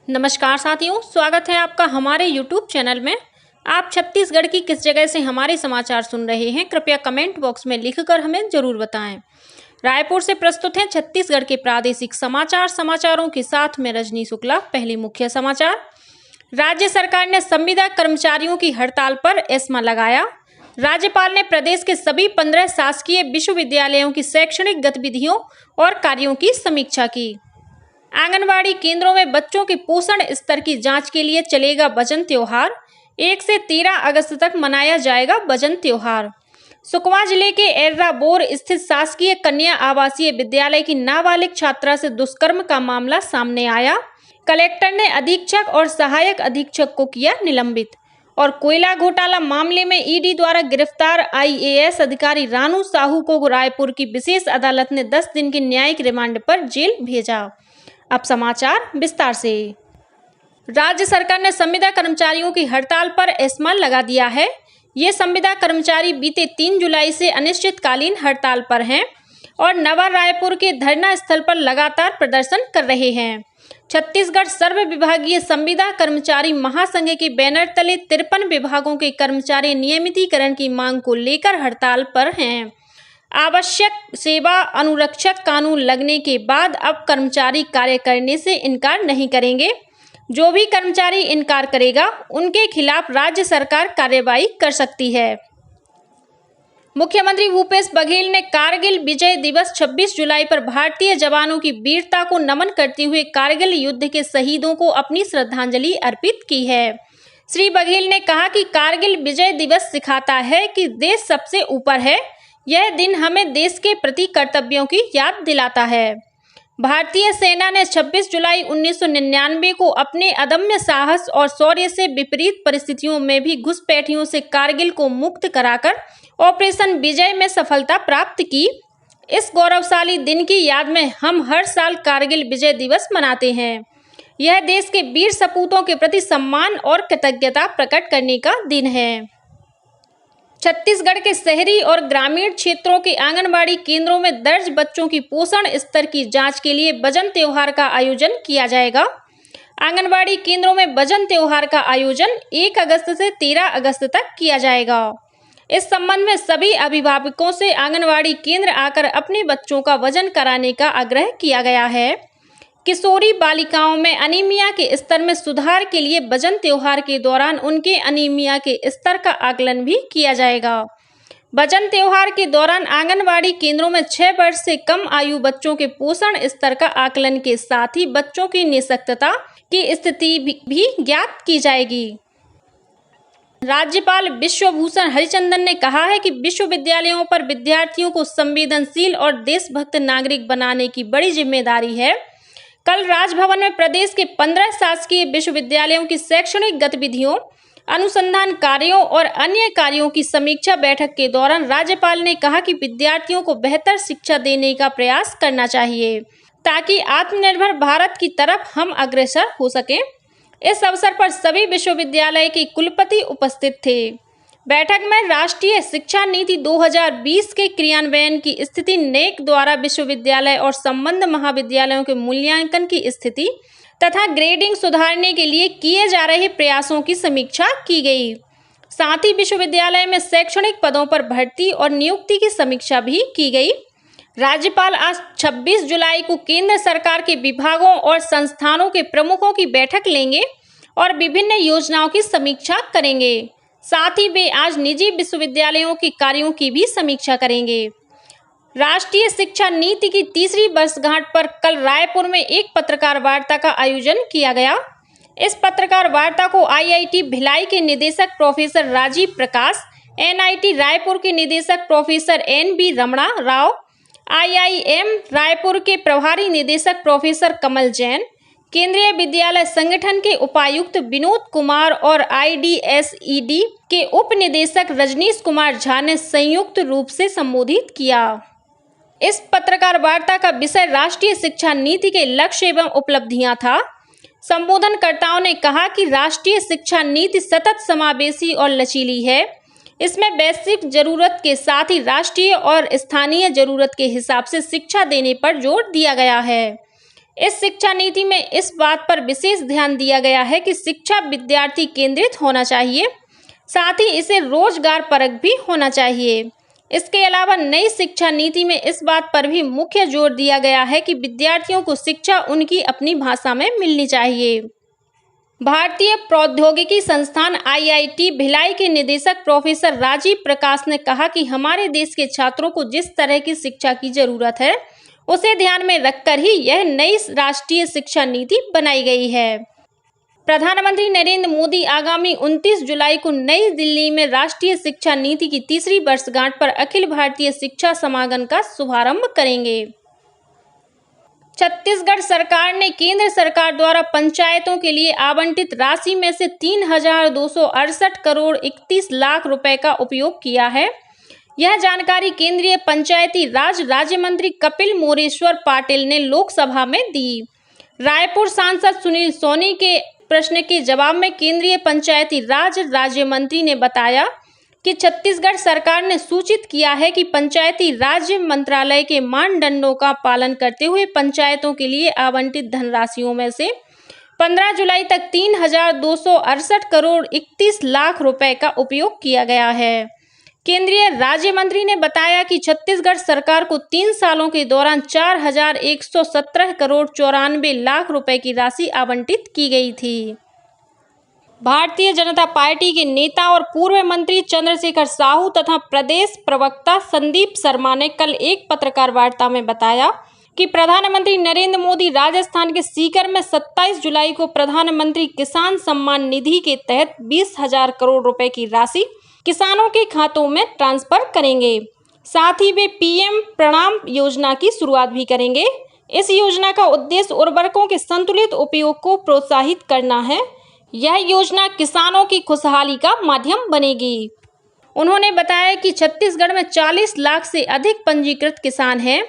नमस्कार साथियों, स्वागत है आपका हमारे YouTube चैनल में। आप छत्तीसगढ़ की किस जगह से हमारे समाचार सुन रहे हैं, कृपया कमेंट बॉक्स में लिखकर हमें जरूर बताएं। रायपुर से प्रस्तुत हैं छत्तीसगढ़ के प्रादेशिक समाचारों के साथ में रजनी शुक्ला। पहले मुख्य समाचार। राज्य सरकार ने संविदा कर्मचारियों की हड़ताल पर एस्मा लगाया। राज्यपाल ने प्रदेश के सभी 15 शासकीय विश्वविद्यालयों की शैक्षणिक गतिविधियों और कार्यों की समीक्षा की। आंगनबाड़ी केंद्रों में बच्चों के पोषण स्तर की जांच के लिए चलेगा वजन त्योहार। 1 से 13 अगस्त तक मनाया जाएगा वजन त्योहार। सुकमा जिले के एर्राबोर स्थित शासकीय कन्या आवासीय विद्यालय की नाबालिग छात्रा से दुष्कर्म का मामला सामने आया। कलेक्टर ने अधीक्षक और सहायक अधीक्षक को किया निलंबित। और कोयला घोटाला मामले में ईडी द्वारा गिरफ्तार IAS अधिकारी रानू साहू को रायपुर की विशेष अदालत ने 10 दिन की न्यायिक रिमांड पर जेल भेजा। अब समाचार विस्तार से। राज्य सरकार ने संविदा कर्मचारियों की हड़ताल पर एस्मा लगा दिया है। ये संविदा कर्मचारी बीते 3 जुलाई से अनिश्चितकालीन हड़ताल पर हैं और नवा रायपुर के धरना स्थल पर लगातार प्रदर्शन कर रहे हैं। छत्तीसगढ़ सर्व विभागीय संविदा कर्मचारी महासंघ के बैनर तले 53 विभागों के कर्मचारी नियमितीकरण की मांग को लेकर हड़ताल पर हैं। आवश्यक सेवा अनुरक्षक कानून लगने के बाद अब कर्मचारी कार्य करने से इनकार नहीं करेंगे। जो भी कर्मचारी इनकार करेगा उनके खिलाफ राज्य सरकार कार्रवाई कर सकती है। मुख्यमंत्री भूपेश बघेल ने कारगिल विजय दिवस 26 जुलाई पर भारतीय जवानों की वीरता को नमन करते हुए कारगिल युद्ध के शहीदों को अपनी श्रद्धांजलि अर्पित की है। श्री बघेल ने कहा कि कारगिल विजय दिवस सिखाता है कि देश सबसे ऊपर है। यह दिन हमें देश के प्रति कर्तव्यों की याद दिलाता है। भारतीय सेना ने 26 जुलाई 1999 को अपने अदम्य साहस और शौर्य से विपरीत परिस्थितियों में भी घुसपैठियों से कारगिल को मुक्त कराकर ऑपरेशन विजय में सफलता प्राप्त की। इस गौरवशाली दिन की याद में हम हर साल कारगिल विजय दिवस मनाते हैं। यह देश के वीर सपूतों के प्रति सम्मान और कृतज्ञता प्रकट करने का दिन है। छत्तीसगढ़ के शहरी और ग्रामीण क्षेत्रों के आंगनबाड़ी केंद्रों में दर्ज बच्चों की पोषण स्तर की जांच के लिए वजन त्योहार का आयोजन किया जाएगा। आंगनबाड़ी केंद्रों में वजन त्योहार का आयोजन 1 अगस्त से 13 अगस्त तक किया जाएगा। इस संबंध में सभी अभिभावकों से आंगनबाड़ी केंद्र आकर अपने बच्चों का वजन कराने का आग्रह किया गया है। किशोरी बालिकाओं में अनीमिया के स्तर में सुधार के लिए वजन त्योहार के दौरान उनके अनीमिया के स्तर का आकलन भी किया जाएगा। वजन त्योहार के दौरान आंगनबाड़ी केंद्रों में 6 वर्ष से कम आयु बच्चों के पोषण स्तर का आकलन के साथ ही बच्चों की निःशक्तता की स्थिति भी ज्ञात की जाएगी। राज्यपाल विश्वभूषण हरिचंदन ने कहा है कि विश्वविद्यालयों पर विद्यार्थियों को संवेदनशील और देशभक्त नागरिक बनाने की बड़ी जिम्मेदारी है। कल राजभवन में प्रदेश के 15 शासकीय विश्वविद्यालयों की शैक्षणिक गतिविधियों, अनुसंधान कार्यों और अन्य कार्यों की समीक्षा बैठक के दौरान राज्यपाल ने कहा कि विद्यार्थियों को बेहतर शिक्षा देने का प्रयास करना चाहिए ताकि आत्मनिर्भर भारत की तरफ हम अग्रसर हो सकें। इस अवसर पर सभी विश्वविद्यालय के कुलपति उपस्थित थे। बैठक में राष्ट्रीय शिक्षा नीति 2020 के क्रियान्वयन की स्थिति, नेक द्वारा विश्वविद्यालय और संबद्ध महाविद्यालयों के मूल्यांकन की स्थिति तथा ग्रेडिंग सुधारने के लिए किए जा रहे प्रयासों की समीक्षा की गई। साथ ही विश्वविद्यालय में शैक्षणिक पदों पर भर्ती और नियुक्ति की समीक्षा भी की गई। राज्यपाल आज 26 जुलाई को केंद्र सरकार के विभागों और संस्थानों के प्रमुखों की बैठक लेंगे और विभिन्न योजनाओं की समीक्षा करेंगे। साथ ही वे आज निजी विश्वविद्यालयों के कार्यों की भी समीक्षा करेंगे। राष्ट्रीय शिक्षा नीति की 3री वर्षगांठ पर कल रायपुर में एक पत्रकार वार्ता का आयोजन किया गया। इस पत्रकार वार्ता को IIT भिलाई के निदेशक प्रोफेसर राजीव प्रकाश, NIT रायपुर के निदेशक professor NB Ramana Rao, IIM Raipur के प्रभारी निदेशक प्रोफेसर कमल जैन, केंद्रीय विद्यालय संगठन के उपायुक्त विनोद कुमार और IDSED के उप निदेशक रजनीश कुमार झा ने संयुक्त रूप से संबोधित किया। इस पत्रकार वार्ता का विषय राष्ट्रीय शिक्षा नीति के लक्ष्य एवं उपलब्धियां था। संबोधनकर्ताओं ने कहा कि राष्ट्रीय शिक्षा नीति सतत समावेशी और लचीली है। इसमें वैश्विक जरूरत के साथ ही राष्ट्रीय और स्थानीय जरूरत के हिसाब से शिक्षा देने पर जोर दिया गया है। इस शिक्षा नीति में इस बात पर विशेष ध्यान दिया गया है कि शिक्षा विद्यार्थी केंद्रित होना चाहिए, साथ ही इसे रोजगार परक भी होना चाहिए। इसके अलावा नई शिक्षा नीति में इस बात पर भी मुख्य जोर दिया गया है कि विद्यार्थियों को शिक्षा उनकी अपनी भाषा में मिलनी चाहिए। भारतीय प्रौद्योगिकी संस्थान IIT भिलाई के निदेशक प्रोफेसर राजीव प्रकाश ने कहा कि हमारे देश के छात्रों को जिस तरह की शिक्षा की जरूरत है, उसे ध्यान में रखकर ही यह नई राष्ट्रीय शिक्षा नीति बनाई गई है। प्रधानमंत्री नरेंद्र मोदी आगामी 29 जुलाई को नई दिल्ली में राष्ट्रीय शिक्षा नीति की तीसरी वर्षगांठ पर अखिल भारतीय शिक्षा समागम का शुभारंभ करेंगे। छत्तीसगढ़ सरकार ने केंद्र सरकार द्वारा पंचायतों के लिए आवंटित राशि में से 3,268 करोड़ 31 लाख रुपए का उपयोग किया है। यह जानकारी केंद्रीय पंचायती राज राज्य मंत्री कपिल मोरेश्वर पाटिल ने लोकसभा में दी। रायपुर सांसद सुनील सोनी के प्रश्न के जवाब में केंद्रीय पंचायती राज राज्य मंत्री ने बताया कि छत्तीसगढ़ सरकार ने सूचित किया है कि पंचायती राज मंत्रालय के मानदंडों का पालन करते हुए पंचायतों के लिए आवंटित धनराशियों में से 15 जुलाई तक 3,268 करोड़ 31 लाख रुपए का उपयोग किया गया है। केंद्रीय राज्य मंत्री ने बताया कि छत्तीसगढ़ सरकार को 3 सालों के दौरान 4,117 करोड़ 94 लाख रुपए की राशि आवंटित की गई थी। भारतीय जनता पार्टी के नेता और पूर्व मंत्री चंद्रशेखर साहू तथा प्रदेश प्रवक्ता संदीप शर्मा ने कल एक पत्रकार वार्ता में बताया कि प्रधानमंत्री नरेंद्र मोदी राजस्थान के सीकर में 27 जुलाई को प्रधानमंत्री किसान सम्मान निधि के तहत 20,000 करोड़ रुपए की राशि किसानों के खातों में ट्रांसफर करेंगे। साथ ही वे PM प्रणाम योजना की शुरुआत भी करेंगे। इस योजना का उद्देश्य उर्वरकों के संतुलित उपयोग को प्रोत्साहित करना है। यह योजना किसानों की खुशहाली का माध्यम बनेगी। उन्होंने बताया कि छत्तीसगढ़ में 40 लाख से अधिक पंजीकृत किसान हैं।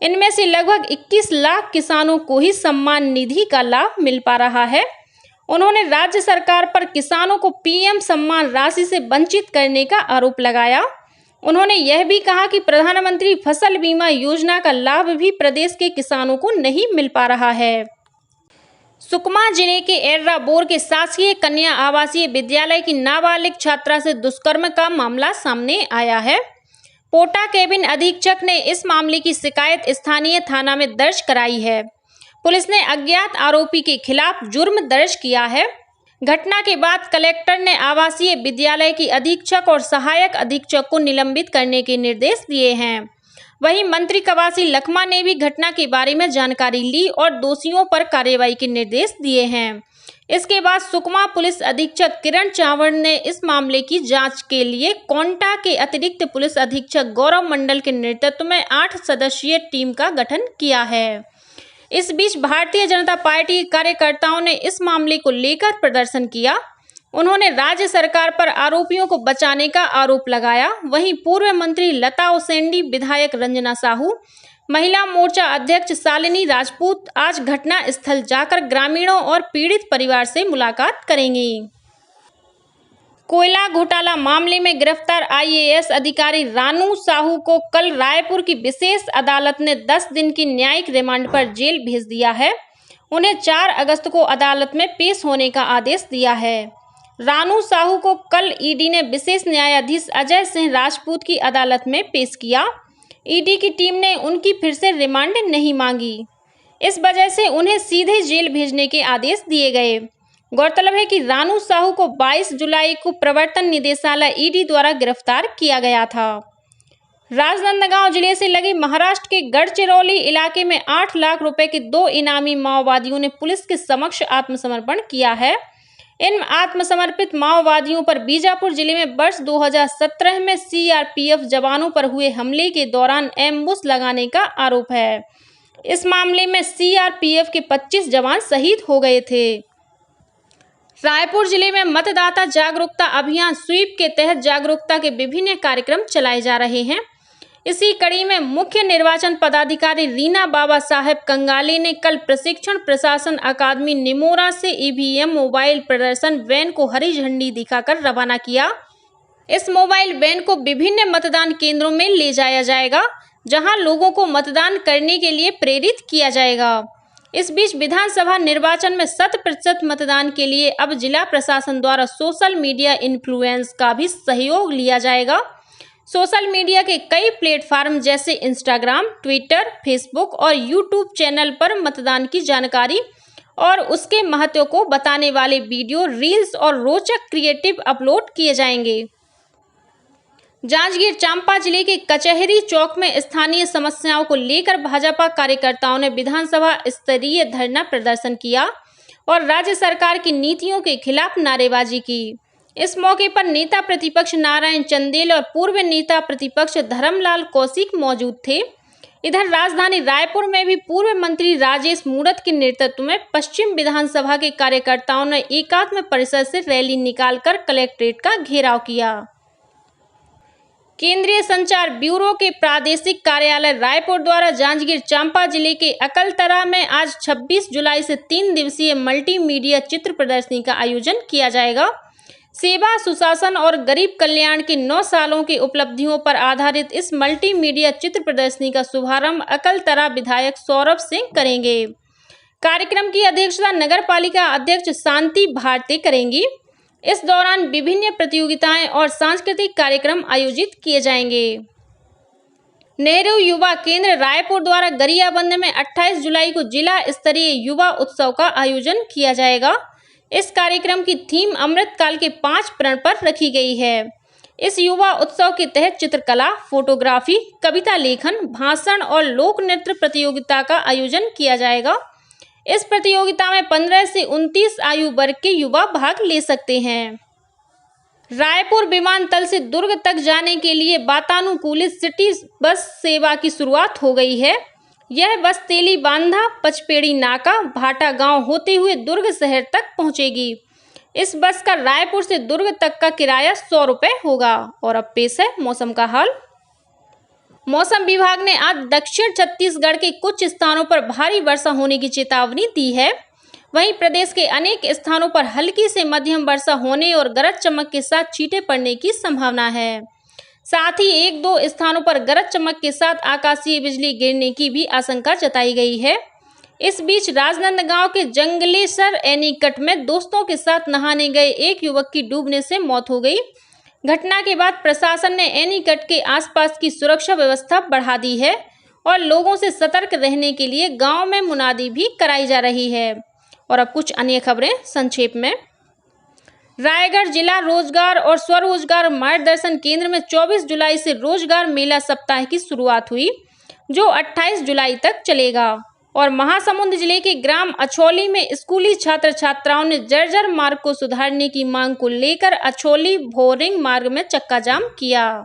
इनमें से लगभग 21 लाख किसानों को ही सम्मान निधि का लाभ मिल पा रहा है। उन्होंने राज्य सरकार पर किसानों को PM सम्मान राशि से वंचित करने का आरोप लगाया। उन्होंने यह भी कहा कि प्रधानमंत्री फसल बीमा योजना का लाभ भी प्रदेश के किसानों को नहीं मिल पा रहा है। सुकमा जिले के एर्राबोर के शासकीय कन्या आवासीय विद्यालय की नाबालिग छात्रा से दुष्कर्म का मामला सामने आया है। पोटा केबिन अधीक्षक ने इस मामले की शिकायत स्थानीय थाना में दर्ज कराई है। पुलिस ने अज्ञात आरोपी के खिलाफ जुर्म दर्ज किया है। घटना के बाद कलेक्टर ने आवासीय विद्यालय की अधीक्षक और सहायक अधीक्षक को निलंबित करने के निर्देश दिए हैं। वहीं मंत्री कवासी लखमा ने भी घटना के बारे में जानकारी ली और दोषियों पर कार्रवाई के निर्देश दिए हैं। इसके बाद सुकमा पुलिस अधीक्षक किरण चावड़ ने इस मामले की जांच के लिए कोंटा के अतिरिक्त पुलिस अधीक्षक गौरव मंडल के नेतृत्व में 8 सदस्यीय टीम का गठन किया है। इस बीच भारतीय जनता पार्टी के कार्यकर्ताओं ने इस मामले को लेकर प्रदर्शन किया। उन्होंने राज्य सरकार पर आरोपियों को बचाने का आरोप लगाया। वहीं पूर्व मंत्री लता उसेंडी, विधायक रंजना साहू, महिला मोर्चा अध्यक्ष शालिनी राजपूत आज घटना स्थल जाकर ग्रामीणों और पीड़ित परिवार से मुलाकात करेंगी। कोयला घोटाला मामले में गिरफ्तार IAS अधिकारी रानू साहू को कल रायपुर की विशेष अदालत ने 10 दिन की न्यायिक रिमांड पर जेल भेज दिया है। उन्हें 4 अगस्त को अदालत में पेश होने का आदेश दिया है। रानू साहू को कल ED ने विशेष न्यायाधीश अजय सिंह राजपूत की अदालत में पेश किया। ED की टीम ने उनकी फिर से रिमांड नहीं मांगी। इस वजह से उन्हें सीधे जेल भेजने के आदेश दिए गए। गौरतलब है कि रानू साहू को 22 जुलाई को प्रवर्तन निदेशालय ED द्वारा गिरफ्तार किया गया था। राजनांदगांव जिले से लगे महाराष्ट्र के गढ़चिरौली इलाके में 8 लाख रुपए के 2 इनामी माओवादियों ने पुलिस के समक्ष आत्मसमर्पण किया है। इन आत्मसमर्पित माओवादियों पर बीजापुर जिले में वर्ष 2017 में CRPF जवानों पर हुए हमले के दौरान एम्बुश लगाने का आरोप है। इस मामले में CRPF के 25 जवान शहीद हो गए थे। रायपुर जिले में मतदाता जागरूकता अभियान स्वीप के तहत जागरूकता के विभिन्न कार्यक्रम चलाए जा रहे हैं। इसी कड़ी में मुख्य निर्वाचन पदाधिकारी रीना बाबा साहेब कंगाले ने कल प्रशिक्षण प्रशासन अकादमी निमोरा से EVM मोबाइल प्रदर्शन वैन को हरी झंडी दिखाकर रवाना किया। इस मोबाइल वैन को विभिन्न मतदान केंद्रों में ले जाया जाएगा, जहां लोगों को मतदान करने के लिए प्रेरित किया जाएगा। इस बीच विधानसभा निर्वाचन में 100% मतदान के लिए अब जिला प्रशासन द्वारा सोशल मीडिया इन्फ्लुएंस का भी सहयोग लिया जाएगा। सोशल मीडिया के कई प्लेटफॉर्म जैसे इंस्टाग्राम, ट्विटर, फेसबुक और यूट्यूब चैनल पर मतदान की जानकारी और उसके महत्व को बताने वाले वीडियो, रील्स और रोचक क्रिएटिव अपलोड किए जाएंगे। जांजगीर चांपा जिले के कचहरी चौक में स्थानीय समस्याओं को लेकर भाजपा कार्यकर्ताओं ने विधानसभा स्तरीय धरना प्रदर्शन किया और राज्य सरकार की नीतियों के खिलाफ नारेबाजी की। इस मौके पर नेता प्रतिपक्ष नारायण चंदेल और पूर्व नेता प्रतिपक्ष धर्मलाल कौशिक मौजूद थे। इधर राजधानी रायपुर में भी पूर्व मंत्री राजेश मूणत के नेतृत्व में पश्चिम विधानसभा के कार्यकर्ताओं ने एकात्म परिसर से रैली निकालकर कलेक्ट्रेट का घेराव किया। केंद्रीय संचार ब्यूरो के प्रादेशिक कार्यालय रायपुर द्वारा जांजगीर चांपा जिले के अकलतरा में आज 26 जुलाई से 3 दिवसीय मल्टीमीडिया चित्र प्रदर्शनी का आयोजन किया जाएगा। सेवा, सुशासन और गरीब कल्याण के 9 सालों की उपलब्धियों पर आधारित इस मल्टीमीडिया चित्र प्रदर्शनी का शुभारंभ अकलतरा विधायक सौरभ सिंह करेंगे। कार्यक्रम की अध्यक्षता नगर पालिका अध्यक्ष शांति भारती करेंगी। इस दौरान विभिन्न प्रतियोगिताएं और सांस्कृतिक कार्यक्रम आयोजित किए जाएंगे। नेहरू युवा केंद्र रायपुर द्वारा गरियाबंद में 28 जुलाई को जिला स्तरीय युवा उत्सव का आयोजन किया जाएगा। इस कार्यक्रम की थीम अमृतकाल के 5 प्रण पर रखी गई है। इस युवा उत्सव के तहत चित्रकला, फोटोग्राफी, कविता लेखन, भाषण और लोक नृत्य प्रतियोगिता का आयोजन किया जाएगा। इस प्रतियोगिता में 15 से 29 आयु वर्ग के युवा भाग ले सकते हैं। रायपुर विमानतल से दुर्ग तक जाने के लिए वातानुकूलित सिटी बस सेवा की शुरुआत हो गई है। यह बस तेली बांधा, पचपेड़ी नाका, भाटा गांव होते हुए दुर्ग शहर तक पहुंचेगी। इस बस का रायपुर से दुर्ग तक का किराया 100 रुपये होगा। और अब पेश है मौसम का हाल। मौसम विभाग ने आज दक्षिण छत्तीसगढ़ के कुछ स्थानों पर भारी वर्षा होने की चेतावनी दी है। वहीं प्रदेश के अनेक स्थानों पर हल्की से मध्यम वर्षा होने और गरज चमक के साथ छींटे पड़ने की संभावना है। साथ ही 1-2 स्थानों पर गरज चमक के साथ आकाशीय बिजली गिरने की भी आशंका जताई गई है। इस बीच राजनांदगांव के जंगलेसर एनीकट में दोस्तों के साथ नहाने गए एक युवक की डूबने से मौत हो गई। घटना के बाद प्रशासन ने एनीकट के आसपास की सुरक्षा व्यवस्था बढ़ा दी है और लोगों से सतर्क रहने के लिए गांव में मुनादी भी कराई जा रही है। और अब कुछ अन्य खबरें संक्षेप में। रायगढ़ जिला रोजगार और स्वरोजगार मार्गदर्शन केंद्र में 24 जुलाई से रोजगार मेला सप्ताह की शुरुआत हुई, जो 28 जुलाई तक चलेगा। और महासमुंद जिले के ग्राम अछौली में स्कूली छात्र छात्राओं ने जर्जर मार्ग को सुधारने की मांग को लेकर अछौली भोरिंग मार्ग में चक्का जाम किया।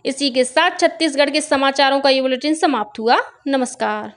इसी के साथ छत्तीसगढ़ के समाचारों का ये बुलेटिन समाप्त हुआ। नमस्कार।